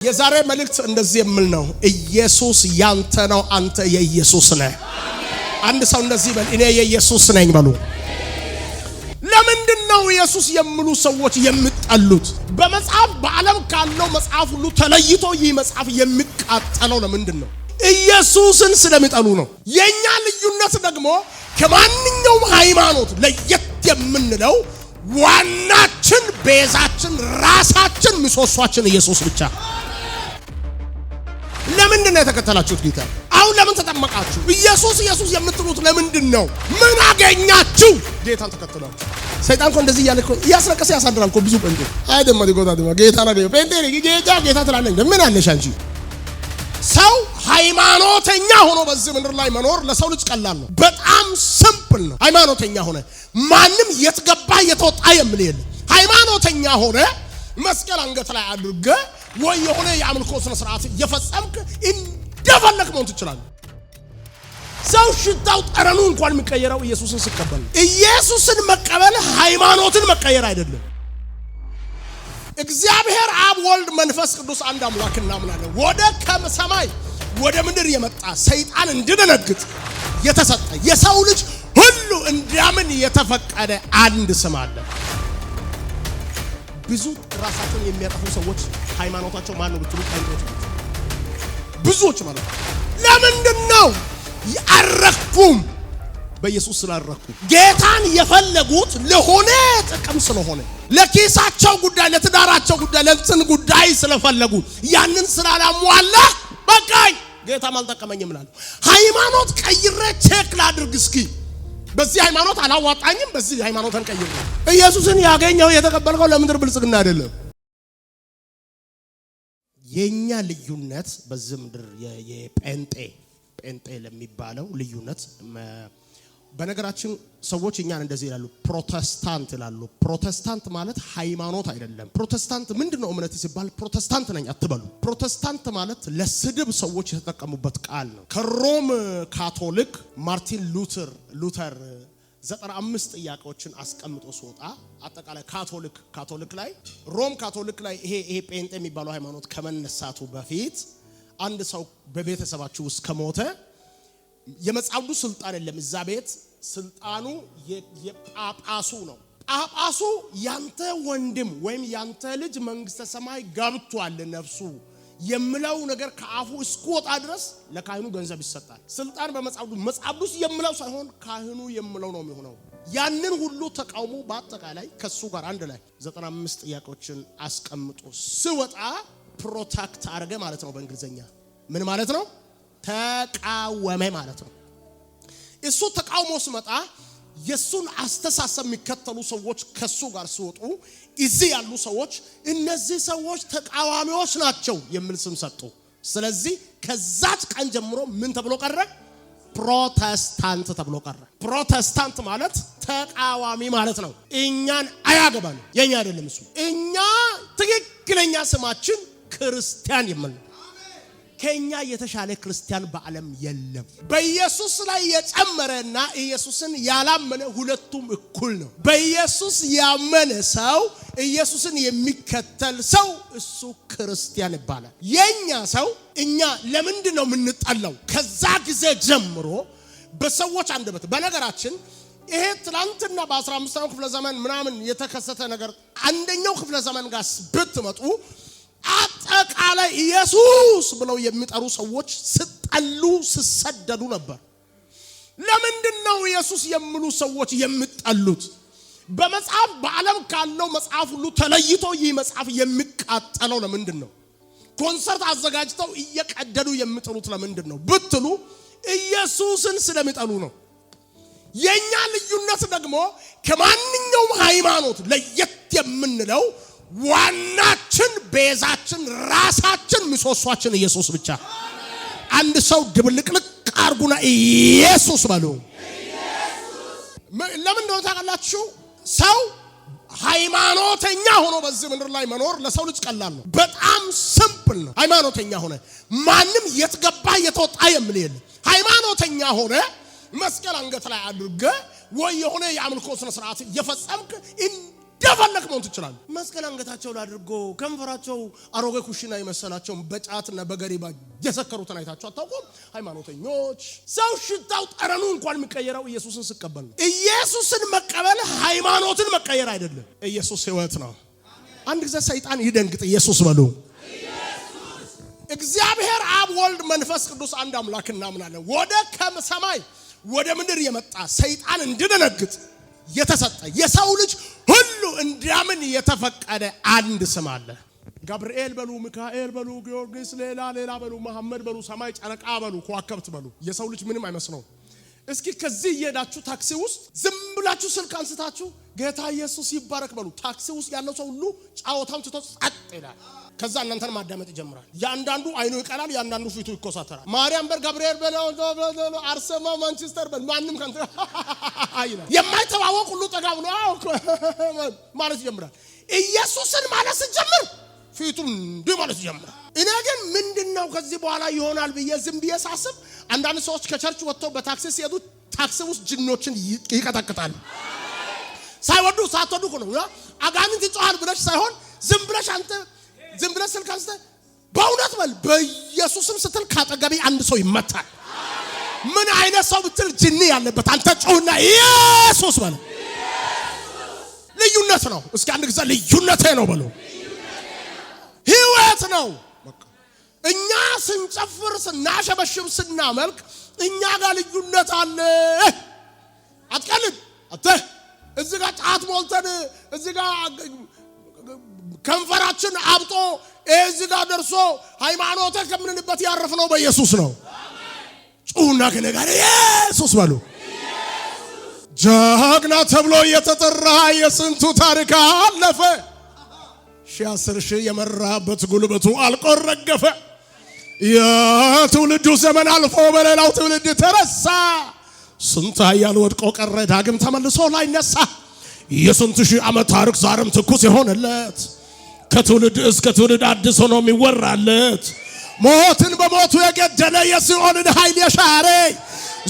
የዛሬ መልእክት እንደዚህ የሚል ነው። ኢየሱስ ያንተ ነው፣ አንተ የኢየሱስ ነህ። አንድ ሰው እንደዚህ በል፣ እኔ የኢየሱስ ነኝ በሉ። ለምንድን ነው ኢየሱስ የሚሉ ሰዎች የሚጠሉት? በመጽሐፍ በዓለም ካለው መጽሐፍ ሁሉ ተለይቶ ይህ መጽሐፍ የሚቃጠለው ለምንድን ነው? ኢየሱስን ስለሚጠሉ ነው። የኛ ልዩነት ደግሞ ከማንኛውም ሃይማኖት ለየት የምንለው ዋናችን፣ ቤዛችን፣ ራሳችን፣ ምሰሶአችን ኢየሱስ ብቻ። ለምንድን ነው የተከተላችሁት ጌታ? አሁን ለምን ተጠመቃችሁ? ኢየሱስ የምትሉት ለምንድን ነው? ምን አገኛችሁ? ጌታን ተከተላችሁ። ሰይጣን እኮ እንደዚህ እያለ እኮ እያስለቀሰ ያሳድራል እኮ ብዙ ጴንጤ አይደለም ዲጎታ ደማ ጌታ ነው ጴንጤ ጌታ ትላለህ። ምን አለሽ አንቺ? ሰው ሃይማኖተኛ ሆኖ በዚህ ምድር ላይ መኖር ለሰው ልጅ ቀላል ነው። በጣም ሲምፕል ነው። ሃይማኖተኛ ሆነ ማንም የትገባ የተወጣ የሚል የለም። ሃይማኖተኛ ሆነ መስቀል አንገት ላይ አድርገ ወይ የሆነ የአምልኮ ስነ ስርዓት እየፈጸምክ እንደፈለክ መሆን ትችላለህ። ሰው ሽታው ጠረኑ እንኳን የሚቀየረው ኢየሱስን ሲቀበል። ኢየሱስን መቀበል ሃይማኖትን መቀየር አይደለም። እግዚአብሔር አብ፣ ወልድ፣ መንፈስ ቅዱስ አንድ አምላክ እናምናለን። ወደ ከሰማይ ወደ ምድር የመጣ ሰይጣን እንዲደነግጥ የተሰጠ የሰው ልጅ ሁሉ እንዲያምን የተፈቀደ አንድ ስም አለ። ብዙ ራሳቸውን የሚያጠፉ ሰዎች ሃይማኖታቸው ማን ነው ብትሉ ጴንጤዎች ብዙዎች ማለት ነው። ለምንድን ነው ያረኩም? በኢየሱስ ስላረኩ። ጌታን የፈለጉት ለሆነ ጥቅም ስለሆነ፣ ለኪሳቸው ጉዳይ፣ ለትዳራቸው ጉዳይ፣ ለእንትን ጉዳይ ስለፈለጉ ያንን ስላላሟላ በቃኝ ጌታም አልጠቀመኝም እላለሁ። ሃይማኖት ቀይሬ ቼክ ላድርግ እስኪ፣ በዚህ ሃይማኖት አላዋጣኝም፣ በዚህ ሃይማኖት አንቀይር። ኢየሱስን ያገኘው የተቀበልከው ለምድር ብልጽግና አይደለም። የኛ ልዩነት በዚህ ምድር የጴንጤ ለሚባለው ልዩነት። በነገራችን ሰዎች እኛን እንደዚህ ይላሉ፣ ፕሮቴስታንት ይላሉ። ፕሮቴስታንት ማለት ሃይማኖት አይደለም። ፕሮቴስታንት ምንድነው? እምነት ሲባል ፕሮቴስታንት ነኝ አትበሉ። ፕሮቴስታንት ማለት ለስድብ ሰዎች የተጠቀሙበት ቃል ነው። ከሮም ካቶሊክ ማርቲን ሉተር 95 ጥያቄዎችን አስቀምጦ ሲወጣ አጠቃላይ ካቶሊክ ላይ ሮም ካቶሊክ ላይ ይሄ ጴንጤ የሚባለው ሃይማኖት ከመነሳቱ በፊት አንድ ሰው በቤተሰባችሁ ውስጥ ከሞተ የመጽሐፉ ስልጣን የለም። እዛ ቤት ስልጣኑ የጳጳሱ ነው። ጳጳሱ ያንተ ወንድም ወይም ያንተ ልጅ መንግስተ ሰማይ ገብቷል ነፍሱ የሚለው ነገር ከአፉ እስኪወጣ ድረስ ለካህኑ ገንዘብ ይሰጣል። ስልጣን በመጽሐፉ የሚለው ሳይሆን ካህኑ የሚለው ነው የሚሆነው። ያንን ሁሉ ተቃውሞ በአጠቃላይ ከሱ ጋር አንድ ላይ 95 ጥያቄዎችን አስቀምጦ ሲወጣ ፕሮቴክት አረገ ማለት ነው። በእንግሊዘኛ ምን ማለት ነው? ተቃወመ ማለት ነው። እሱ ተቃውሞ ሲመጣ የሱን አስተሳሰብ የሚከተሉ ሰዎች ከሱ ጋር ሲወጡ እዚህ ያሉ ሰዎች እነዚህ ሰዎች ተቃዋሚዎች ናቸው የሚል ስም ሰጡ። ስለዚህ ከዛች ቀን ጀምሮ ምን ተብሎ ቀረ? ፕሮቴስታንት ተብሎ ቀረ። ፕሮቴስታንት ማለት ተቃዋሚ ማለት ነው። እኛን አያገባን፣ የኛ አይደለም እሱ። እኛ ትክክለኛ ስማችን ክርስቲያን የሚል ነው። ከኛ የተሻለ ክርስቲያን በዓለም የለም። በኢየሱስ ላይ የጨመረና ኢየሱስን ያላመነ ሁለቱም እኩል ነው። በኢየሱስ ያመነ ሰው፣ ኢየሱስን የሚከተል ሰው እሱ ክርስቲያን ይባላል። የኛ ሰው እኛ ለምንድን ነው የምንጠላው? ከዛ ጊዜ ጀምሮ በሰዎች አንደበት። በነገራችን ይሄ ትላንትና በ15ኛው ክፍለ ዘመን ምናምን የተከሰተ ነገር አንደኛው ክፍለ ዘመን ጋር ብትመጡ አጠቃላይ ኢየሱስ ብለው የሚጠሩ ሰዎች ሲጠሉ ሲሰደዱ ነበር። ለምንድን ነው ኢየሱስ የሚሉ ሰዎች የሚጠሉት? በመጽሐፍ በዓለም ካለው መጽሐፍ ሁሉ ተለይቶ ይህ መጽሐፍ የሚቃጠለው ለምንድን ነው? ኮንሰርት አዘጋጅተው እየቀደዱ የሚጥሉት ለምንድን ነው ብትሉ ኢየሱስን ስለሚጠሉ ነው። የኛ ልዩነት ደግሞ ከማንኛውም ሃይማኖት ለየት የምንለው ዋናችን፣ ቤዛችን፣ ራሳችን፣ ምሰሶአችን ኢየሱስ ብቻ። አንድ ሰው ድብልቅልቅ አርጉና ኢየሱስ በሉ። ለምን እንደሆነ ታውቃላችሁ? ሰው ሃይማኖተኛ ሆኖ በዚህ ምድር ላይ መኖር ለሰው ልጅ ቀላል ነው። በጣም ሲምፕል ነው። ሃይማኖተኛ ሆነ ማንም የትገባ የተወጣ የሚል የለም። ሃይማኖተኛ ሆነ መስቀል አንገት ላይ አድርገ ወይ የሆነ የአምልኮ ስነ ስርዓት እየፈጸምክ እንደፈለክ መሆን ትችላለህ። መስቀል አንገታቸው ላይ አድርጎ ከንፈራቸው አሮጌ ኩሽና የመሰላቸው በጫትና በገሪባ የሰከሩትን አይታችሁ አታውቁም? ሃይማኖተኞች ሰው ሽታው ጠረኑ እንኳን የሚቀየረው ኢየሱስን ሲቀበል ነው። ኢየሱስን መቀበል ሃይማኖትን መቀየር አይደለም። ኢየሱስ ሕይወት ነው። አንድ ጊዜ ሰይጣን ይደንግጥ። ኢየሱስ በሉ። እግዚአብሔር አብ ወልድ መንፈስ ቅዱስ አንድ አምላክ እናምናለን። ወደ ከሰማይ ወደ ምድር የመጣ ሰይጣን እንዲደነግጥ የተሰጠ የሰው ልጅ ሁሉ እንዲያምን የተፈቀደ አንድ ስም አለ። ገብርኤል በሉ፣ ሚካኤል በሉ፣ ጊዮርጊስ፣ ሌላ በሉ፣ መሐመድ በሉ፣ ሰማይ ጨረቃ በሉ፣ ከዋክብት በሉ። የሰው ልጅ ምንም አይመስለው። እስኪ ከዚህ እየሄዳችሁ ታክሲ ውስጥ ዝም ብላችሁ ስልክ አንስታችሁ ጌታ ኢየሱስ ይባረክ በሉ። ታክሲ ውስጥ ያለው ሰው ሁሉ ጫወታውን ትቶ ጸጥ ይላል። ከዛ እናንተን ማዳመጥ ይጀምራል። ያንዳንዱ አይኑ ይቀላል፣ ያንዳንዱ ፊቱ ይኮሳተራል። ማርያም በር፣ ገብርኤል በር፣ አርሴማ፣ ማንቸስተር በር፣ ማንንም ከንተ አይላ የማይተዋወቅ ሁሉ ጠጋ ብሎ ማለት ይጀምራል። ኢየሱስን ማለት ሲጀምር ፊቱን እንዲህ ማለት ይጀምራል። እኔ ግን ምንድነው ከዚህ በኋላ ይሆናል ብዬ ዝም ብዬ ሳስብ አንዳንድ ሰዎች ከቸርች ወጥተው በታክሲ ሲሄዱ ታክሲ ውስጥ ጅኖችን ይቀጠቅጣሉ። ሳይወዱ ሳትወዱ ነው አጋንንት ይጮሃል ብለሽ ሳይሆን ዝም ብለሽ አንተ ዝም ብለሽ ስልክ አንስተ በእውነት በል በኢየሱስም ስትል ካጠገቢ አንድ ሰው ይመታል። ምን አይነት ሰው ብትል ጅኒ ያለበት አንተ ጮህና ኢየሱስ በል። ልዩነት ነው። እስኪ አንድ ጊዜ ልዩነቴ ነው በሉ። ሕይወት ነው። እኛ ስንጨፍር ስናሸበሽብ ስናመልክ እኛ ጋር ልዩነት አለ። አትቀልድ አተ እዚህ ጋር ጫት ሞልተን እዚህ ጋር ከንፈራችን አብጦ እዚህ ጋር ደርሶ ሃይማኖት ከምንልበት ያረፍነው በኢየሱስ ነው። ጩና ከነጋር ኢየሱስ በሉ። ጀግና ተብሎ የተጠራ የስንቱ ታሪክ አለፈ። 10 ሺህ የመራበት ጉልበቱ አልቆረገፈ። የትውልዱ ዘመን አልፎ በሌላው ትውልድ ተረሳ። ስንት ኃያል ወድቆ ቀረ፣ ዳግም ተመልሶ ላይነሳ። የስንት ሺህ ዓመት ታሪክ ዛሬም ትኩስ የሆነለት ከትውልድ እስከ ትውልድ አዲስ ሆኖ የሚወራለት ሞትን በሞቱ የገደለ የሲኦልን ኃይል የሻረ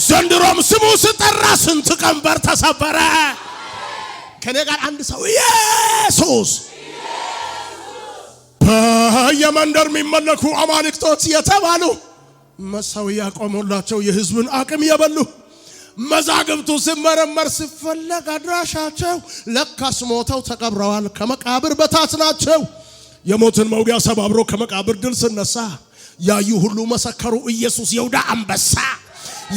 ዘንድሮም ስሙ ሲጠራ ስንት ቀንበር ተሰበረ። ከኔ ጋር አንድ ሰው ኢየሱስ። በየመንደር የሚመለኩ አማልክቶች የተባሉ መሠዊያ ቆሞላቸው የሕዝብን አቅም የበሉ መዛግብቱ ሲመረመር ሲፈለግ አድራሻቸው ለካስ ሞተው ተቀብረዋል፣ ከመቃብር በታች ናቸው። የሞትን መውጊያ ሰባብሮ ከመቃብር ድል ሲነሳ ያዩ ሁሉ መሰከሩ፣ ኢየሱስ ይሁዳ አንበሳ።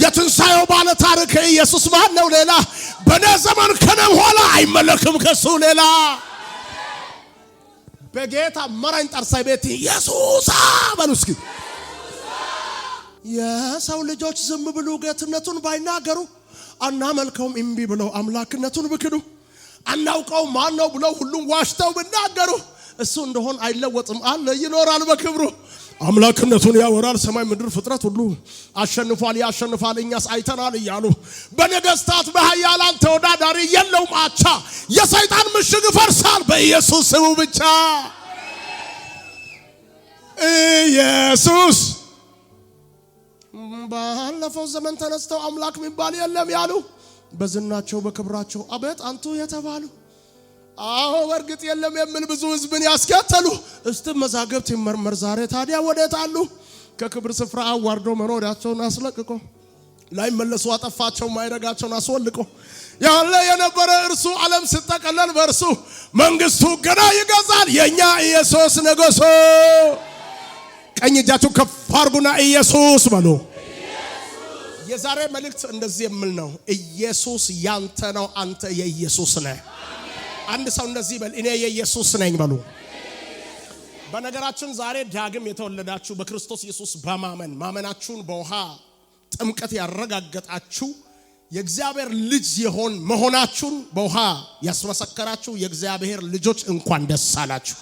የትንሣኤው ባለ ታሪክ ኢየሱስ ማን ነው ሌላ? በኔ ዘመን ከኔ በኋላ አይመለክም ከሱ ሌላ። በጌታ መራኝ ጠርሳይ ቤት ኢየሱስ በሉ እስኪ። የሰው ልጆች ዝም ብሉ ጌትነቱን ባይናገሩ አናመልከውም እምቢ ብለው አምላክነቱን ብክዱ አናውቀው ማን ነው ብለው ሁሉም ዋሽተው ብናገሩ እሱ እንደሆን አይለወጥም አለ ይኖራል በክብሩ። አምላክነቱን ያወራል ሰማይ ምድር ፍጥረት ሁሉ አሸንፏል ያሸንፋል እኛስ አይተናል እያሉ በነገስታት በኃያላን ተወዳዳሪ የለውም አቻ። የሰይጣን ምሽግ ፈርሳል በኢየሱስ ስሙ ብቻ። ኢየሱስ ባለፈው ዘመን ተነስተው አምላክ የሚባል የለም ያሉ በዝናቸው በክብራቸው አቤት አንቱ የተባሉ አዎ በርግጥ የለም የሚል ብዙ ህዝብን ያስከተሉ እስቲ መዛግብት ይመርመር ዛሬ ታዲያ ወዴት አሉ? ከክብር ስፍራ አዋርዶ መኖሪያቸውን አስለቅቆ ላይመለሱ አጠፋቸው ማይረጋቸውን አስወልቆ ያለ የነበረ እርሱ ዓለም ሲጠቀለል በእርሱ መንግስቱ ገና ይገዛል የኛ ኢየሱስ ንጉሡ። ቀኝ እጃችሁ ከፍ አድርጉና ኢየሱስ በሉ። የዛሬ መልእክት እንደዚህ የሚል ነው። ኢየሱስ ያንተ ነው፣ አንተ የኢየሱስ ነህ። አንድ ሰው እንደዚህ በል እኔ የኢየሱስ ነኝ በሉ። በነገራችን ዛሬ ዳግም የተወለዳችሁ በክርስቶስ ኢየሱስ ማመናችሁን በውሃ ጥምቀት ያረጋገጣችሁ የእግዚአብሔር ልጅ መሆናችሁን በውሃ ያስመሰከራችሁ የእግዚአብሔር ልጆች እንኳን ደስ አላችሁ።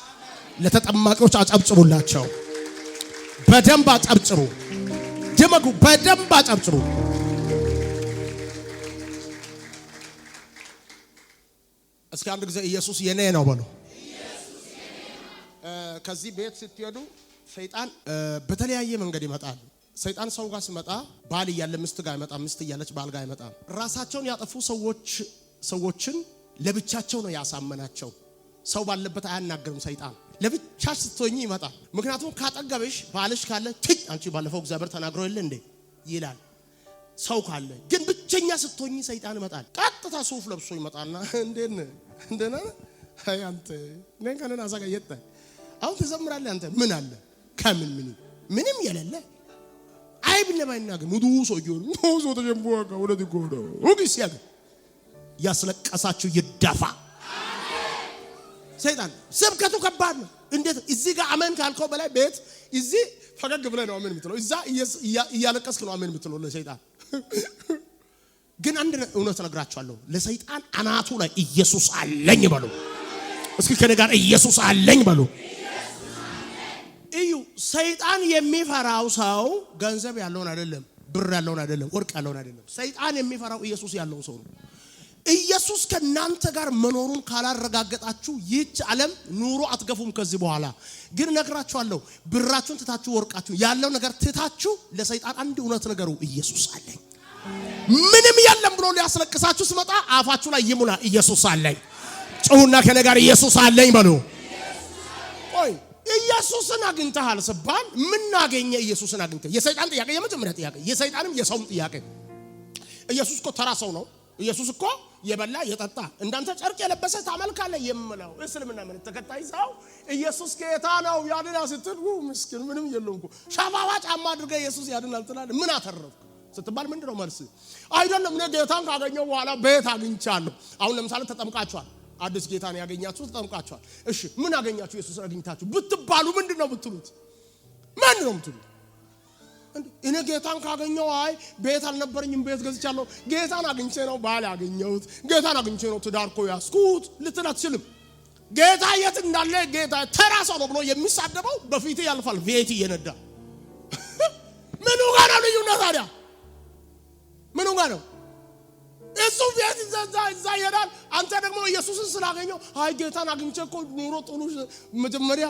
ለተጠማቂዎች አጨብጭቡላቸው። በደንብ አጨብጭሩ። ደመጉ በደንብ አጨብጭሩ። እስኪ አንድ ጊዜ ኢየሱስ የኔ ነው በሉ። ከዚህ ቤት ስትሄዱ ሰይጣን በተለያየ መንገድ ይመጣል። ሰይጣን ሰው ጋር ሲመጣ ባል እያለ ሚስት ጋር አይመጣም፣ ሚስት እያለች ባል ጋር አይመጣም። ራሳቸውን ያጠፉ ሰዎችን ለብቻቸው ነው ያሳመናቸው። ሰው ባለበት አያናገርም ሰይጣን። ለብቻሽ ስትሆኚ ይመጣል። ምክንያቱም ካጠገብሽ ባልሽ ካለ አንቺ ባለፈው እግዚአብሔር ተናግሮ የለ እንዴ ይላል። ሰው ካለ ግን ብቸኛ ስትሆኚ ሰይጣን ይመጣል። ቀጥታ ሱፍ ለብሶ ይመጣና እንደና አይ አንተ ነን ከነና አዛጋየት አሁን ትዘምራለህ አንተ ምን አለ ከምን ምንም የሌለ አይብ ለማይናገር ሙዱ ሰው ይሁን ሙዙ ተጀምቦካ ወደ ድጎዶ ወግስ ያገ ያስለቀሳችሁ ይደፋ። ሰይጣን ስብከቱ ከባድ ነው። እንዴት እዚህ ጋር አሜን ካልከው በላይ ቤት እዚህ ፈገግ ብለህ ነው አሜን የምትለው፣ እዛ እያለቀስክ ነው አሜን የምትለው ለሰይጣን። ግን አንድ እውነት እነግራችኋለሁ፣ ለሰይጣን አናቱ ላይ ኢየሱስ አለኝ በሉ። እስኪ ከኔ ጋር ኢየሱስ አለኝ በሉ። እዩ ሰይጣን የሚፈራው ሰው ገንዘብ ያለውን አይደለም፣ ብር ያለውን አይደለም፣ ወርቅ ያለውን አይደለም። ሰይጣን የሚፈራው ኢየሱስ ያለውን ሰው ነው። ኢየሱስ ከናንተ ጋር መኖሩን ካላረጋገጣችሁ ይህች ዓለም ኑሮ አትገፉም ከዚህ በኋላ። ግን ነግራችኋለሁ፣ ብራችሁን ትታችሁ ወርቃችሁ ያለው ነገር ትታችሁ ለሰይጣን አንድ እውነት ነገሩ ኢየሱስ አለኝ። ምንም የለም ብሎ ሊያስለቅሳችሁ ሲመጣ አፋችሁ ላይ ይሙላ ኢየሱስ አለኝ። ጩሁና ከኔ ጋር ኢየሱስ አለኝ በሉ። ቆይ ኢየሱስን አግኝተሃል ሲባል ምን አገኘ? ኢየሱስን አግኝተ የሰይጣን ጥያቄ የመጀመሪያ ጥያቄ፣ የሰይጣንም የሰውም ጥያቄ። ኢየሱስ እኮ ተራ ሰው ነው። ኢየሱስ እኮ የበላ የጠጣ እንዳንተ ጨርቅ የለበሰ ታመልካለህ የምለው እስልምና ምን ተከታይ ሰው ኢየሱስ ጌታ ነው ያድና ስትል ምስኪን ምንም የለውም እኮ ሻባባ ጫማ አድርገህ ኢየሱስ ያድናል ትላለህ። ምን አተረፍክ ስትባል ምንድነው መልስ? አይደለም እኔ ጌታን ካገኘው በኋላ ቤት አግኝቻለሁ። አሁን ለምሳሌ ተጠምቃችኋል፣ አዲስ ጌታን ያገኛችሁ ተጠምቃችኋል። እሺ ምን አገኛችሁ? ኢየሱስ አግኝታችሁ ብትባሉ ምንድነው ብትሉት? ምንድነው ብትሉት? እኔ ጌታን ካገኘው አይ ቤት አልነበረኝም ቤት ገዝቻለሁ፣ ጌታን አግኝቼ ነው ባል ያገኘሁት፣ ጌታን አግኝቼ ነው ትዳርኮ ያስኩት ልትል አትችልም። ጌታ የት እንዳለ ጌታ ተራ ሰው ነው ብሎ የሚሳደበው በፊት ያልፋል ቪኤት እየነዳ። ምኑ ጋር ነው ልዩነት ታዲያ? ምኑ ጋር ነው? እሱ ቪኤት እዛ ይሄዳል፣ አንተ ደግሞ ኢየሱስን ስላገኘው አይ ጌታን አግኝቼ እኮ ኑሮ ጥሩ መጀመሪያ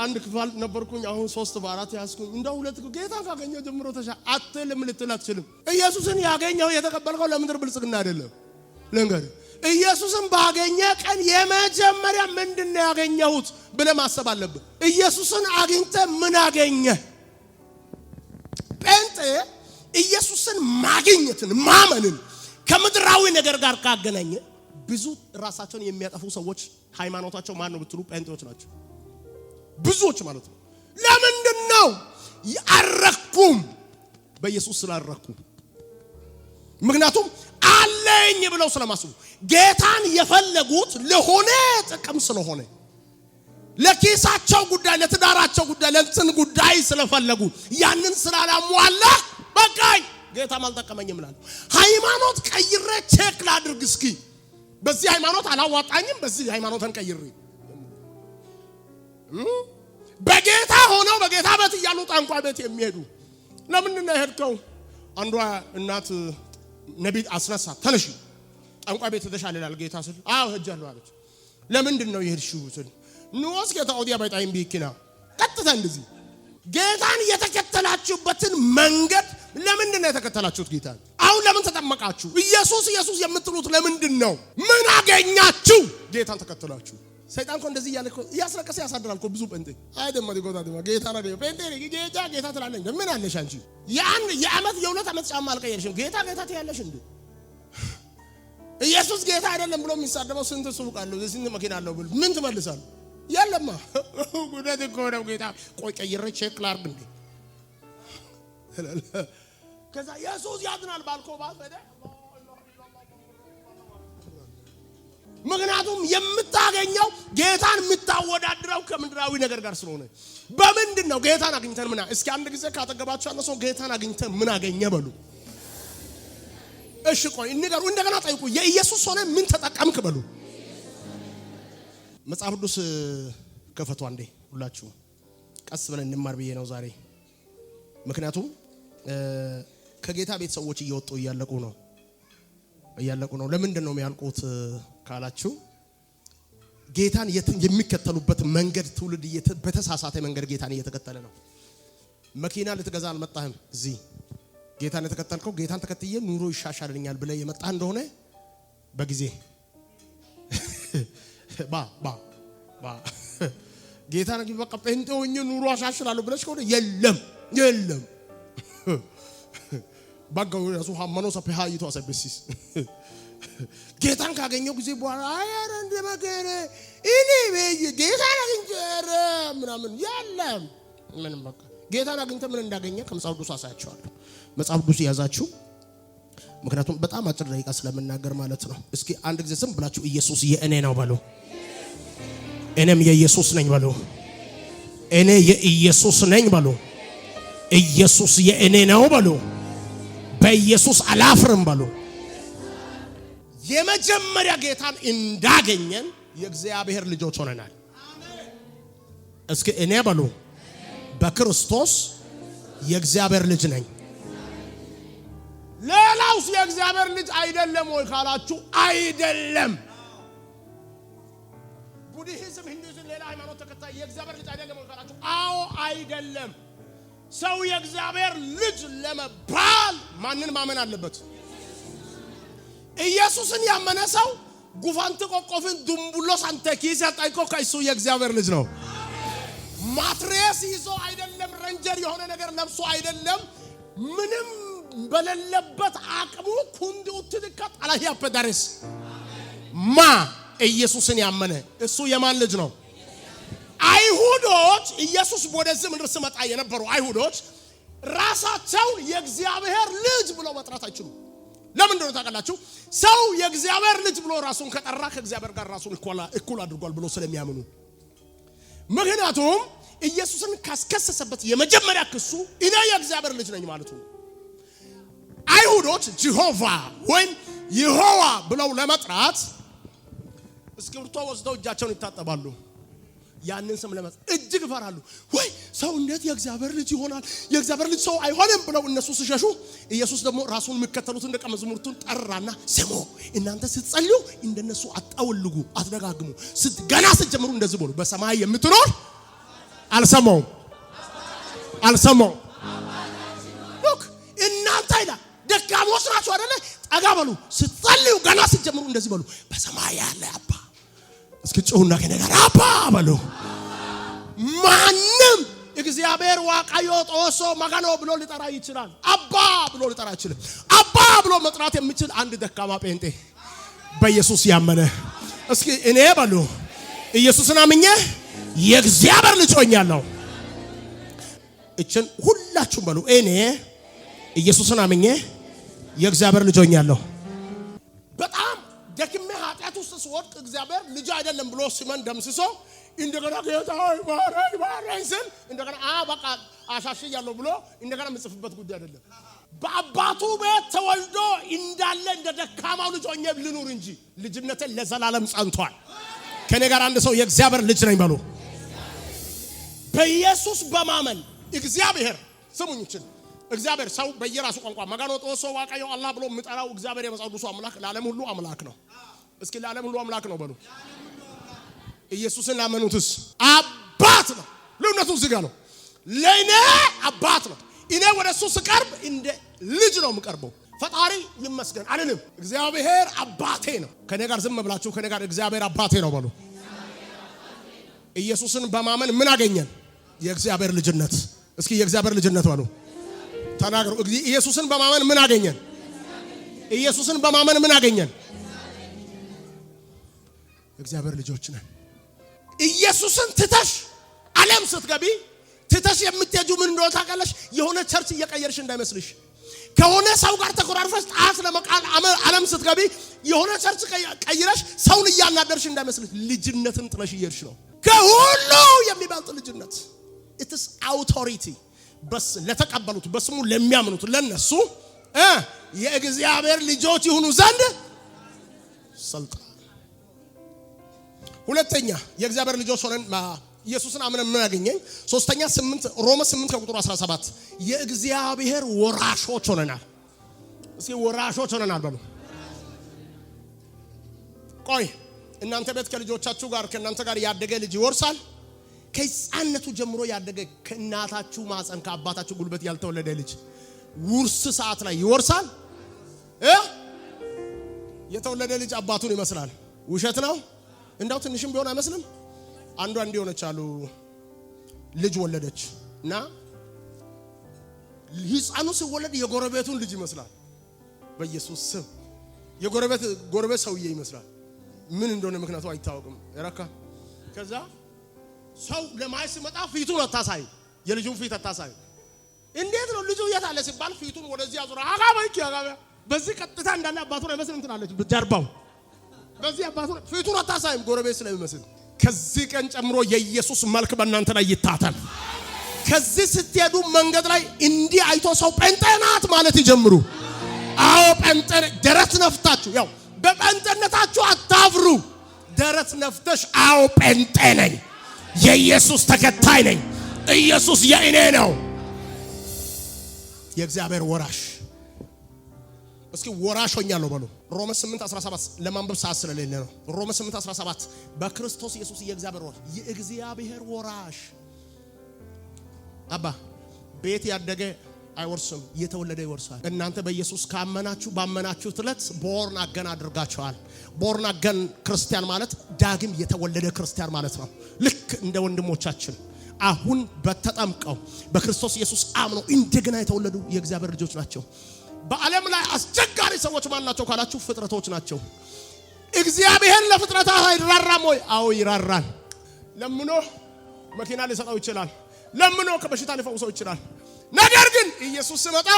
አንድ ክፍል ነበርኩኝ አሁን 3 በ4 ያስኩኝ እንደ ሁለት ጌታን ካገኘው ጀምሮ አትልም ልትል አትችልም። ኢየሱስን ያገኘው የተቀበልከው ለምድር ብልጽግና አይደለም። ለንገር ኢየሱስን ባገኘ ቀን የመጀመሪያ ምንድነው ያገኘሁት ብለህ ማሰብ አለብህ። ኢየሱስን አግኝተ ምን አገኘ? ጴንጤ ኢየሱስን ማግኘትን ማመንን ከምድራዊ ነገር ጋር ካገናኘ ብዙ ራሳቸውን የሚያጠፉ ሰዎች ሃይማኖታቸው ማን ነው ብትሉ ጴንጤዎች ናቸው። ብዙዎች ማለት ነው። ለምንድን ነው ያረኩም? በኢየሱስ ስላረኩ። ምክንያቱም አለኝ ብለው ስለማስቡ ጌታን የፈለጉት ለሆነ ጥቅም ስለሆነ ለኪሳቸው ጉዳይ፣ ለትዳራቸው ጉዳይ፣ ለእንትን ጉዳይ ስለፈለጉ ያንን ስላላሟላ በቃኝ ጌታም አልጠቀመኝም ማለት ሃይማኖት ቀይሬ ቼክ ላድርግ እስኪ በዚህ ሃይማኖት አላዋጣኝም በዚህ ሃይማኖትን ቀይሬ በጌታ ሆነው በጌታ ቤት እያሉ ጠንቋይ ቤት የሚሄዱ ለምን ነው ሄድከው? አንዷ እናት ነብይ አስነሳ ተነሽ ጠንቋይ ቤት ተሻለላል ጌታ ስል አው ሄጃለሁ አለች። ለምንድን ነው የሄድሽው ስል ንወስ ጌታ ኦዲያ ባይጣይም ቢኪና ቀጥታ እንደዚህ ጌታን የተከተላችሁበትን መንገድ ለምንድን ነው የተከተላችሁት? ጌታን አሁን ለምን ተጠመቃችሁ? ኢየሱስ የምትሉት ለምንድን ነው? ምን አገኛችሁ? ጌታን ተከተላችሁ። ሰይጣን እኮ እንደዚህ እያለ እኮ ያስለቀሰ ያሳድራል እኮ ብዙ ጴንጤ አይደለም ዲጎታ ደማ ጌታ ነው ጴንጤ ጌታ ትላለህ። ምን አለሽ አንቺ? የዓመት የሁለት ዓመት ጫማ አልቀየርሽም ጌታ ትያለሽ እንዴ? ኢየሱስ ጌታ አይደለም ብሎ የሚሳደበው ስንት ሱቅ አለው ስንት መኪና አለው ብል ምን ትመልሳለህ? ያለማ ጉዳት እኮ ነው ጌታ ቆይ ቀይሬ ቼክ ላድርግ እንዴ? ከዛ ኢየሱስ ያድናል ባልኮ ባፈደ ምክንያቱም የምታገኘው ጌታን የምታወዳድረው ከምድራዊ ነገር ጋር ስለሆነ በምንድን ነው ጌታን አግኝተን ምን? እስኪ አንድ ጊዜ ካጠገባችሁ ያለ ሰው ጌታን አግኝተን ምን አገኘ በሉ። እሺ ቆይ እንገሩ እንደገና ጠይቁ። የኢየሱስ ሆነ ምን ተጠቀምክ በሉ። መጽሐፍ ቅዱስ ከፈቱ አንዴ ሁላችሁ ቀስ ብለን እንማር ብዬ ነው ዛሬ። ምክንያቱም ከጌታ ቤት ሰዎች እየወጡ እያለቁ ነው። ለምንድን ነው የሚያልቁት ካላችሁ ጌታን የሚከተሉበት መንገድ ትውልድ በተሳሳተ መንገድ ጌታን እየተከተለ ነው። መኪና ልትገዛ አልመጣህም እዚህ ጌታን የተከተልከው ጌታን ተከትዬ ኑሮ ይሻሻልኛል ብለህ የመጣህ እንደሆነ በጊዜ ጌታ ነው በቃ ጴንጤውኝ ኑሮ አሻሽላለሁ ብለሽ ከሆነ የለም ባጋው ያሱ ሃማኖ ሰፈሃይቶ አሰበሲስ ጌታን ካገኘው ጊዜ በኋላ አያረ እንደመገረ እኔ ጌታን አግኝተረ ምናምን የለም ምንም በቃ ጌታን አግኝተ ምን እንዳገኘ ከመጽሐፍ ቅዱስ አሳያችኋለሁ። መጽሐፍ ቅዱስ ያዛችሁ ምክንያቱም በጣም አጭር ደቂቃ ስለምናገር ማለት ነው። እስኪ አንድ ጊዜ ዝም ብላችሁ ኢየሱስ የእኔ ነው በሉ። እኔም የኢየሱስ ነኝ በሉ። እኔ የኢየሱስ ነኝ በሉ። ኢየሱስ የእኔ ነው በሉ። በኢየሱስ አላፍርም በሉ። የመጀመሪያ ጌታን እንዳገኘን የእግዚአብሔር ልጆች ሆነናል። እስኪ እኔ በሉ በክርስቶስ የእግዚአብሔር ልጅ ነኝ። ሌላውስ የእግዚአብሔር ልጅ አይደለም ወይ ካላችሁ አይደለም። ቡድሂዝም፣ ሂንዱይዝም ሌላ ሃይማኖት ተከታይ የእግዚአብሔር ልጅ አይደለም ወይ ካላችሁ አዎ አይደለም። ሰው የእግዚአብሔር ልጅ ለመባል ማንን ማመን አለበት? ኢየሱስን ያመነ ሰው ጉፋንት ቆቆፍን ዱምቡሎ ሳንተኪስ ያጣይቆ ከእሱ የእግዚአብሔር ልጅ ነው። ማትሪያስ ይዞ አይደለም፣ ረንጀር የሆነ ነገር ለብሶ አይደለም፣ ምንም በሌለበት አቅሙ ኩንዱት ትልከት አላህ ያፈዳረስ ማ ኢየሱስን ያመነ እሱ የማን ልጅ ነው? አይሁዶች ኢየሱስ ወደዚህ ምድር ሲመጣ የነበሩ አይሁዶች ራሳቸው የእግዚአብሔር ልጅ ብለው መጥራት አይችሉም። ለምን እንደሆነ ታውቃላችሁ? ሰው የእግዚአብሔር ልጅ ብሎ ራሱን ከጠራ ከእግዚአብሔር ጋር ራሱን እኩል አድርጓል ብሎ ስለሚያምኑ። ምክንያቱም ኢየሱስን ካስከሰሰበት የመጀመሪያ ክሱ እኔ የእግዚአብሔር ልጅ ነኝ ማለቱ ነው። አይሁዶች ጂሆቫ ወይም ይሆዋ ብለው ለመጥራት እስክሪብቶ ወስደው እጃቸውን ይታጠባሉ። ያንን ስም ለመጥራት እጅግ ፈራሉ። ወይ ሰው እንዴት የእግዚአብሔር ልጅ ይሆናል? የእግዚአብሔር ልጅ ሰው አይሆንም ብለው እነሱ ሲሸሹ፣ ኢየሱስ ደግሞ ራሱን የሚከተሉትን ደቀ መዛሙርቱን ጠራና ስሙ፣ እናንተ ስትጸልዩ እንደነሱ አጣውልጉ፣ አትደጋግሙ። ገና ስትጀምሩ እንደዚህ በሉ፣ በሰማይ የምትኖር አልሰማውም ሉክ እናንተ አይዳ ደካሞች ናቸው አይደለ? ጠጋ በሉ። ስትጸልዩ ገና ስትጀምሩ እንደዚህ በሉ፣ በሰማይ ያለ አባ። እስኪ ጮሁና ከነገር አባ በሉ። ማንም እግዚአብሔር ዋቃዮ ጦሶ ማጋኖ ብሎ ሊጠራ ይችላል። አባ ብሎ ሊጠራ ይችላል። አባ ብሎ መጥራት የሚችል አንድ ደካማ ጴንጤ በኢየሱስ ያመነ። እስኪ እኔ በሉ ኢየሱስን አምኜ የእግዚአብሔር ልጅ ሆኛለሁ። እችን ሁላችሁም በሉ እኔ ኢየሱስን አምኜ የእግዚአብሔር ልጅ ሆኛለሁ። በጣም ደክሜ ኃጢአት ውስጥ ስወድቅ እግዚአብሔር ልጅ አይደለም ብሎ ሲመን ደምስሶ እንደገና ጌታ ሆይ ማረኝ ስል እንደገና በቃ አሻሽያለሁ ብሎ እንደገና የምጽፍበት ጉዳይ አይደለም። በአባቱ ቤት ተወልዶ እንዳለ እንደ ደካማው ልጅ ሆኜ ልኑር እንጂ ልጅነቴን ለዘላለም ጸንቷል። ከኔ ጋር አንድ ሰው የእግዚአብሔር ልጅ ነኝ በሉ። በኢየሱስ በማመን እግዚአብሔር ስሙኝ ይችላል። እግዚአብሔር ሰው በየራሱ ቋንቋ ማጋኖ ጦሶ ዋቃዮ አላህ ብሎ የሚጠራው እግዚአብሔር የመጽሐፍ ቅዱስ አምላክ ለዓለም ሁሉ አምላክ ነው። እስኪ ለዓለም ሁሉ አምላክ ነው በሉ። ኢየሱስን ላመኑትስ አባት ነው። ልዩነቱ እዚህ ጋር ነው። ለኔ አባት ነው። እኔ ወደሱ ስቀርብ እንደ ልጅ ነው የምቀርበው። ፈጣሪ ይመስገን አይደለም፣ እግዚአብሔር አባቴ ነው። ከኔ ጋር ዝም ብላችሁ ከኔ ጋር እግዚአብሔር አባቴ ነው በሉ። ኢየሱስን በማመን ምን አገኘን? የእግዚአብሔር ልጅነት። እስኪ የእግዚአብሔር ልጅነት በሉ ተናገሩ። ኢየሱስን በማመን ምን አገኘን? ኢየሱስን በማመን ምን አገኘን? እግዚአብሔር ልጆች ነን። ኢየሱስን ትተሽ ዓለም ስትገቢ ትተሽ የምትሄጁ ምን እንደሆነ ታውቃለሽ? የሆነ ቸርች እየቀየርሽ እንዳይመስልሽ። ከሆነ ሰው ጋር ተቆራርፈሽ ጣት ለመቃል ዓለም ስትገቢ የሆነ ቸርች ቀይረሽ ሰውን እያናደርሽ እንዳይመስልሽ። ልጅነትን ጥለሽ እየሄድሽ ነው። ከሁሉ የሚበልጥ ልጅነት ኢትስ አውቶሪቲ በስ ለተቀበሉት በስሙ ለሚያምኑት ለነሱ የእግዚአብሔር ልጆች ይሁኑ ዘንድ ስልጣን። ሁለተኛ የእግዚአብሔር ልጆች ሆነን ኢየሱስን አምነን ምን አገኘን? ሶስተኛ ሮማ 8 ከቁጥር 17 የእግዚአብሔር ወራሾች ሆነናል። እስኪ ወራሾች ሆነናል በሉ። ቆይ እናንተ ቤት ከልጆቻችሁ ጋር ከእናንተ ጋር ያደገ ልጅ ይወርሳል? ከሕፃንነቱ ጀምሮ ያደገ ከእናታችሁ ማፀን ከአባታችሁ ጉልበት ያልተወለደ ልጅ ውርስ ሰዓት ላይ ይወርሳል? የተወለደ ልጅ አባቱን ይመስላል። ውሸት ነው? እንዳው ትንሽም ቢሆን አይመስልም? አንዷ እንዲህ ሆነች አሉ ልጅ ወለደች እና ህፃኑ ሲወለድ የጎረቤቱን ልጅ ይመስላል በኢየሱስ ስም የጎረቤት ሰውዬ ይመስላል ምን እንደሆነ ምክንያቱ አይታወቅም ረካ ከዛ ሰው ለማይ ሲመጣ ፊቱን አታሳይ የልጁን ፊት አታሳይ እንዴት ነው ልጁ የት አለ ሲባል ፊቱን ወደዚህ አዙራ አጋባ በዚህ ቀጥታ እንዳለ አባቱን አይመስልም ትላለች ጀርባው በዚህ አባቱን ፊቱን አታሳይም ጎረቤት ስለሚመስል ከዚህ ቀን ጨምሮ የኢየሱስ መልክ በእናንተ ላይ ይታተም ከዚህ ስትሄዱ መንገድ ላይ እንዲህ አይቶ ሰው ጴንጤ ናት ማለት ይጀምሩ አዎ ጴንጤ ደረት ነፍታችሁ ያው በጴንጤነታችሁ አታፍሩ ደረት ነፍተሽ አዎ ጴንጤ ነኝ የኢየሱስ ተከታይ ነኝ ኢየሱስ የእኔ ነው የእግዚአብሔር ወራሽ እስኪ ወራሽ ሆኛለሁ በሉ ሮሜ 8:17 ለማንበብ ሰዓት ስለሌለ ነው ሮሜ 8:17 በክርስቶስ ኢየሱስ የእግዚአብሔር ወራሽ አባ ቤት ያደገ አይወርስም የተወለደ ይወርሳል እናንተ በኢየሱስ ካመናችሁ ባመናችሁት ዕለት ቦርን አገን አድርጋችኋል ቦርን አገን ክርስቲያን ማለት ዳግም የተወለደ ክርስቲያን ማለት ነው ልክ እንደ ወንድሞቻችን አሁን በተጠምቀው በክርስቶስ ኢየሱስ አምነው እንደገና የተወለዱ የእግዚአብሔር ልጆች ናቸው በዓለም ላይ አስቸጋሪ ሰዎች ማን ናቸው ካላችሁ ፍጥረቶች ናቸው እግዚአብሔር ለፍጥረታት አይራራም ወይ አዎ ይራራል ለምኖ መኪና ሊሰጠው ይችላል ለምኖ ከበሽታ ሊፈውሰው ይችላል ነገር ግን ኢየሱስ ሲመጣ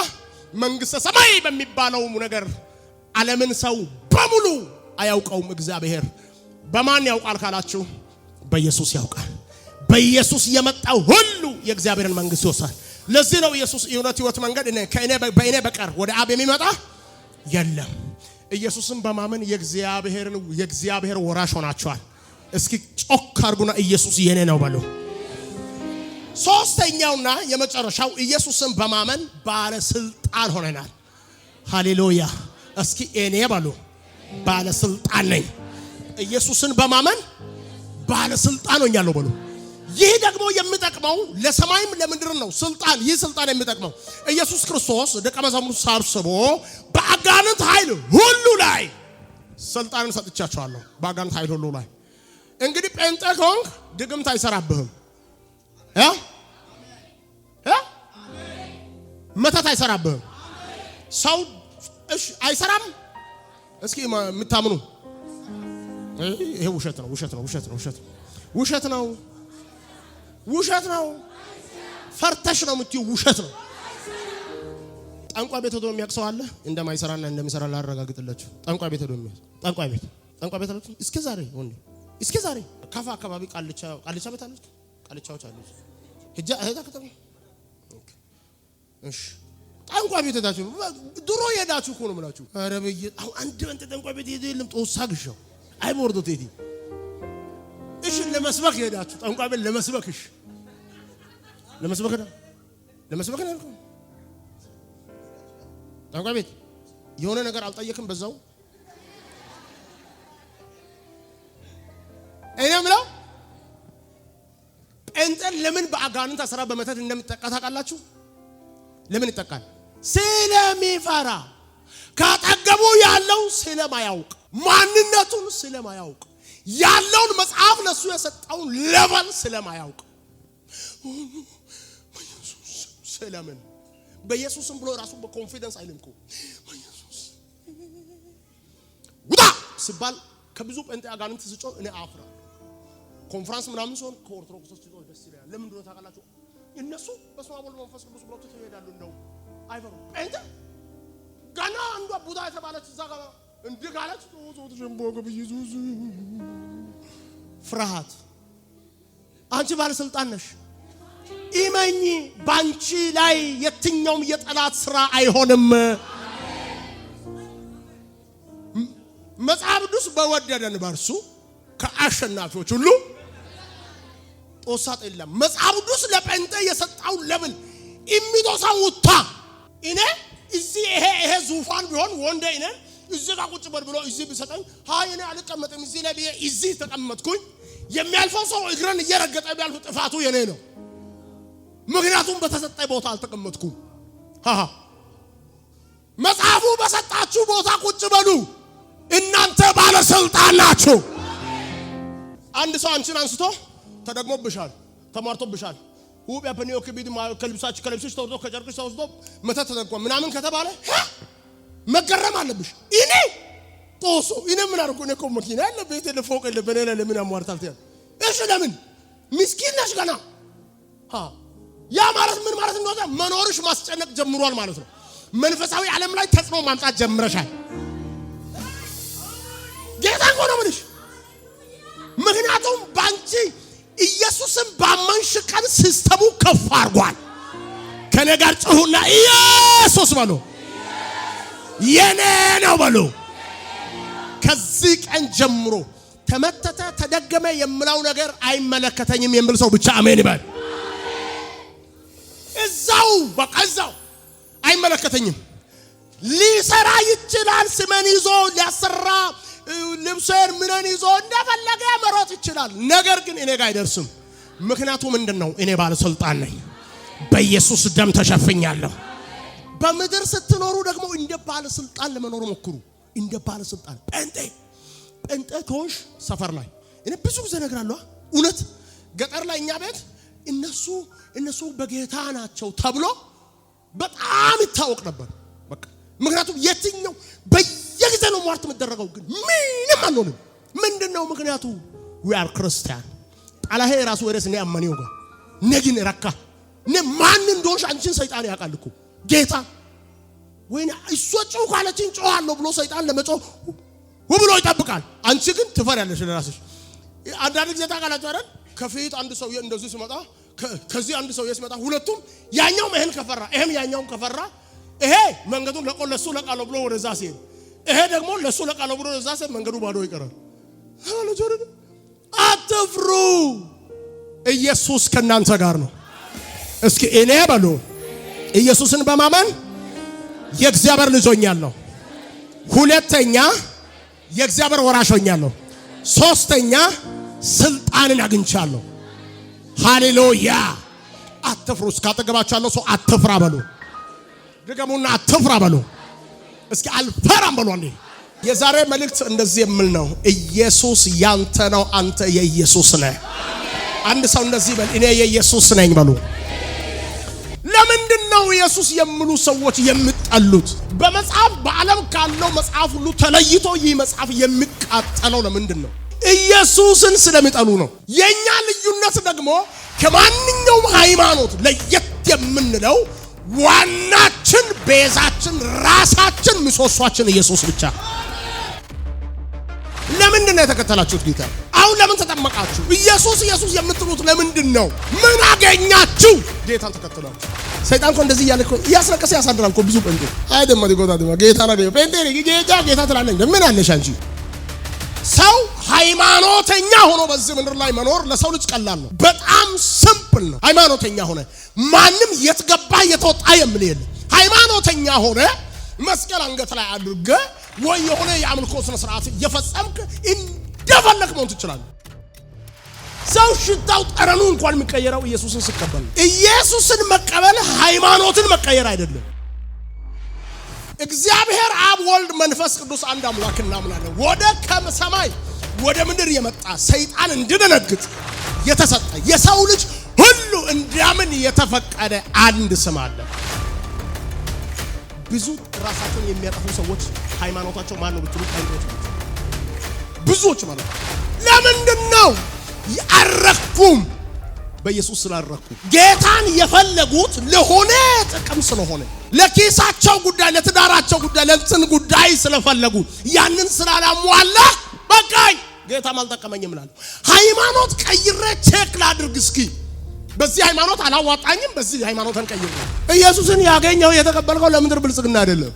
መንግስተ ሰማይ በሚባለው ነገር ዓለምን ሰው በሙሉ አያውቀውም እግዚአብሔር በማን ያውቃል ካላችሁ በኢየሱስ ያውቃል በኢየሱስ የመጣው ሁሉ የእግዚአብሔርን መንግስት ይወርሳል ለዚህ ነው ኢየሱስ የእውነት መንገድ በእኔ በቀር ወደ አብ የሚመጣ የለም ኢየሱስን በማመን የእግዚአብሔር ወራሽ ሆናችኋል እስኪ ጮክ አድርጉና ኢየሱስ የኔ ነው በሉ ሶስተኛውና የመጨረሻው ኢየሱስን በማመን ባለስልጣን ሆነናል ሃሌሉያ እስኪ እኔ በሉ ባለስልጣን ነኝ ኢየሱስን በማመን ባለስልጣን ሆኛለሁ በሉ ይህ ደግሞ የሚጠቅመው ለሰማይም ለምድር ነው ስልጣን ይህ ስልጣን የሚጠቅመው ኢየሱስ ክርስቶስ ደቀ መዛሙርቱ ሰብስቦ በአጋንንት ኃይል ሁሉ ላይ ስልጣንን ሰጥቻቸዋለሁ በአጋንንት ኃይል ሁሉ ላይ እንግዲህ ጴንጤ ከሆንክ ድግምት አይሰራብህም መተት አይሰራብህም ሰው እሺ አይሰራም እስኪ የምታምኑ ይሄ ውሸት ነው ፈርተሽ ነው የምትዩ ውሸት ነው ጠንቋይ ቤት ሄዶ የሚያቅሰው አለ እንደማይሰራና እንደሚሰራ ላረጋግጥላችሁ ጠንቋይ ቤት ሄዶ ጠንቋይ ቤት እስከ ዛሬ ካፋ አካባቢ ቃልቻ ቤት አለች ቃልቻዎች አለች ሄዳ ከተማ እሺ ጠንቋይ ቤት ሄዳችሁ ድሮ ሄዳችሁ እኮ ነው የምላችሁ ኧረ በየ አሁን አንድ መንተ ጠንቋይ ቤት የለም ጦሳግሽው አይቦርዶት እቴ እሺ ለመስበክ ሄዳችሁ ጠንቋይ ቤት ለመስበክሽ ለመስበክ ነው ጠንቋይ ቤት የሆነ ነገር አልጠየቅም በዛው እኔም ነው ጴንጤን ለምን በአጋንንት አሰራ በመተት እንደሚጠቃ ታውቃላችሁ ለምን ይጠቃል ስለሚፈራ ካጠገቡ ያለው ስለማያውቅ ማንነቱን ስለማያውቅ ያለውን መጽሐፍ ለሱ የሰጠውን ለበል ስለማያውቅ ስለምን በኢየሱስም ብሎ ራሱን በኮንፊደንስ አይልምኩ በኢየሱስ ውጣ ሲባል ከብዙ ጴንጤ አጋንንት ሲጮህ እኔ አፍራ ኮንፈረንስ ምናምን ሲሆን ከኦርቶዶክሶች ሲጮህ ደስ ይላል ለምን እንደሆነ ታውቃላችሁ እነሱ በስመ አብ ወወልድ ወመንፈስ ቅዱስ ብለው ትሄዳሉ እንደው አይፈሩ ጴንጤ ገና አንዷ ቡዳ የተባለች እዛ ጋር እንዲህ ካለች ጾት ጀምቦ በኢየሱስ ፍርሃት አንቺ ባለስልጣን ነሽ ኢማኝ ባንቺ ላይ የትኛውም የጠላት ስራ አይሆንም መጽሐፍ ቅዱስ በወደደን በርሱ ከአሸናፊዎች ሁሉ ጦሳጥ የለም መጽሐፍ ቅዱስ ለጴንጤ የሰጣው ለብል ኢሚቶሳውታ እኔ እዚህ ይሄ ዙፋን ቢሆን ወንዴ እኔ እዚህ ጋር ቁጭ ብሎ እዚህ ቢሰጠኝ ሃይ እኔ አልቀመጥም እዚህ ላይ እዚህ ተቀመጥኩኝ የሚያልፈው ሰው እግረን እየረገጠ ቢያልፍ ጥፋቱ የኔ ነው ምክንያቱም በተሰጠኝ ቦታ አልተቀመጥኩም መጽሐፉ በሰጣችሁ ቦታ ቁጭ በሉ እናንተ ባለስልጣን ናችሁ አንድ ሰው አንቺን አንስቶ ተደግሞብሻል፣ ተማርቶብሻል። ውብ ያፈኒዮ ከቢድ ከልብስሽ ተወርዶ ከጨርቅሽ ተወስዶ መተት ተደርጓል ምናምን ከተባለ መገረም አለብሽ። እኔ ጦሶ እኔ ምን አርኩ? እኔ እኮ መኪና ያለ ቤት ለፎቅ ለበኔላ ለምን አሟርታልት ያ እሺ፣ ለምን ምስኪን ነሽ ገና? ያ ማለት ምን ማለት እንደሆነ መኖርሽ ማስጨነቅ ጀምሯል ማለት ነው። መንፈሳዊ ዓለም ላይ ተጽዕኖ ማምጣት ጀምረሻል። ጌታ እኮ ነው የምልሽ። ምክንያቱም ባንቺ ኢየሱስን ባመንሽ ቀን ሲስተሙ ከፍ አድርጓል። ከኔ ጋር ጮሁና ኢየሱስ በሉ፣ የኔ ነው በሉ። ከዚህ ቀን ጀምሮ ተመተተ ተደገመ የምላው ነገር አይመለከተኝም የሚል ሰው ብቻ አሜን ይበል። እዛው በቃ እዛው አይመለከተኝም። ሊሰራ ይችላል፣ ስመን ይዞ ሊያሰራ ልብሰን ምንን ይዞ እንደፈለገ መሮጥ ይችላል። ነገር ግን እኔ ጋር አይደርስም። ምክንያቱም ምንድነው? እኔ ባለስልጣን ነኝ። በኢየሱስ ደም ተሸፍኛለሁ። በምድር ስትኖሩ ደግሞ እንደ ባለስልጣን ለመኖር ሞክሩ። እንደ ባለስልጣን ጴንጤ ከሆንሽ ሰፈር ላይ እኔ ብዙ ጊዜ እነግራለሁ። እውነት ገጠር ላይ እኛ ቤት እነሱ በጌታ ናቸው ተብሎ በጣም ይታወቅ ነበር። በቃ ምክንያቱም የትኛው በየጊዜው ነው ሟርት መደረገው፣ ግን ምንም አልሆንም። ምንድነው ምክንያቱ? we are Christian ጣላሄ ራሱ ወደስ ነው ያመነው ጋር ነግን ረካ ማን እንደሆንሽ አንቺን ሰይጣን ያውቃል እኮ ጌታ። ወይኔ እሷጭው ካለችን ጮሃለሁ ብሎ ሰይጣን ለመጮህ ብሎ ይጠብቃል። አንቺ ግን ትፈሪያለሽ ለራስሽ። አንዳንድ ጊዜ ታውቃላችሁ አይደል? ከፊት አንድ ሰው እንደዚህ ሲመጣ ከዚህ አንድ ሰው ሲመጣ ሁለቱም ያኛው መህል ከፈራ ይሄም ያኛው ከፈራ ይሄ መንገዱን ለቆለሱ ለቃለው ብሎ ወደዛ ሲሄድ ይሄ ደግሞ ለሱ ለቃለው ብሎ ወደዛ ሲሄድ መንገዱ ባዶ ይቀራል። አትፍሩ፣ ኢየሱስ ከናንተ ጋር ነው። እስኪ እኔ በሉ ኢየሱስን በማመን የእግዚአብሔር ልጅ ሆኛለሁ። ሁለተኛ የእግዚአብሔር ወራሽ ሆኛለሁ። ሶስተኛ ስልጣንን አግኝቻለሁ። ሃሌሉያ! አትፍሩ። እስካጠገባችሁ ያለው ሰው አትፍራ በሉ። ድገሙና አትፍራ በሉ። እስኪ አልፈራም በሉ። አንዴ የዛሬ መልእክት እንደዚህ የሚል ነው። ኢየሱስ ያንተ ነው፣ አንተ የኢየሱስ ነህ። አንድ ሰው እንደዚህ በል፣ እኔ የኢየሱስ ነኝ በሉ። ለምንድነው ኢየሱስ የሚሉ ሰዎች የሚጠሉት? በመጽሐፍ በዓለም ካለው መጽሐፍ ሁሉ ተለይቶ ይህ መጽሐፍ የሚቃጠለው ለምንድነው? ኢየሱስን ስለሚጠሉ ነው። የኛ ልዩነት ደግሞ ከማንኛውም ሃይማኖት ለየት የምንለው ዋናችን፣ ቤዛችን፣ ራሳችን፣ ምሰሶአችን ኢየሱስ ብቻ። ለምንድነው የተከተላችሁት ጌታ? አሁን ለምን ተጠመቃችሁ? ኢየሱስ የምትሉት ለምንድነው? ምን አገኛችሁ? ጌታን ተከተላችሁ። ሰይጣን እኮ እንደዚህ እያለ እኮ ያስለቀሰ ያሳድራል እኮ ብዙ ጴንጤ አይደለም ደግሞ ጌታ ነው ጴንጤ ጌታ ትላለህ። ምን አለሽ አንቺ? ሰው ሃይማኖተኛ ሆኖ በዚህ ምድር ላይ መኖር ለሰው ልጅ ቀላል ነው። በጣም ሲምፕል ነው። ሃይማኖተኛ ሆነ ማንም የትገባ የተወጣ የሚል የለም። ሃይማኖተኛ ሆነ መስቀል አንገት ላይ አድርገ ወይ የሆነ የአምልኮ ስነ ስርዓት እየፈጸምክ እንደፈለክ መሆን ትችላለህ። ሰው ሽታው ጠረኑ እንኳን የሚቀየረው ኢየሱስን ሲቀበል ነው። ኢየሱስን መቀበል ሃይማኖትን መቀየር አይደለም። እግዚአብሔር አብ ወልድ መንፈስ ቅዱስ አንድ አምላክ እናምናለን። ወደ ከሰማይ ወደ ምድር የመጣ ሰይጣን እንዲደነግጥ የተሰጠ የሰው ልጅ ሁሉ እንዲያምን የተፈቀደ አንድ ስም አለ። ብዙ ራሳቸውን የሚያጠፉ ሰዎች ሃይማኖታቸው ማን ነው ብትሉ ታይቶች ናቸው። ብዙዎች ማለት ነው። ለምንድነው ያረኩም? በኢየሱስ ስላረኩ። ጌታን የፈለጉት ለሆነ ጥቅም ስለሆነ፣ ለኪሳቸው ጉዳይ፣ ለትዳራቸው ጉዳይ፣ ለእንትን ጉዳይ ስለፈለጉ ያንን ስላላሟላ በቃኝ ጌታም አልጠቀመኝም ይላሉ። ሃይማኖት ቀይሬ ቼክ ላድርግ እስኪ በዚህ ሃይማኖት አላዋጣኝም፣ በዚህ ሃይማኖትን ቀይሬ። ኢየሱስን ያገኘው የተቀበልከው ለምድር ብልጽግና አይደለም።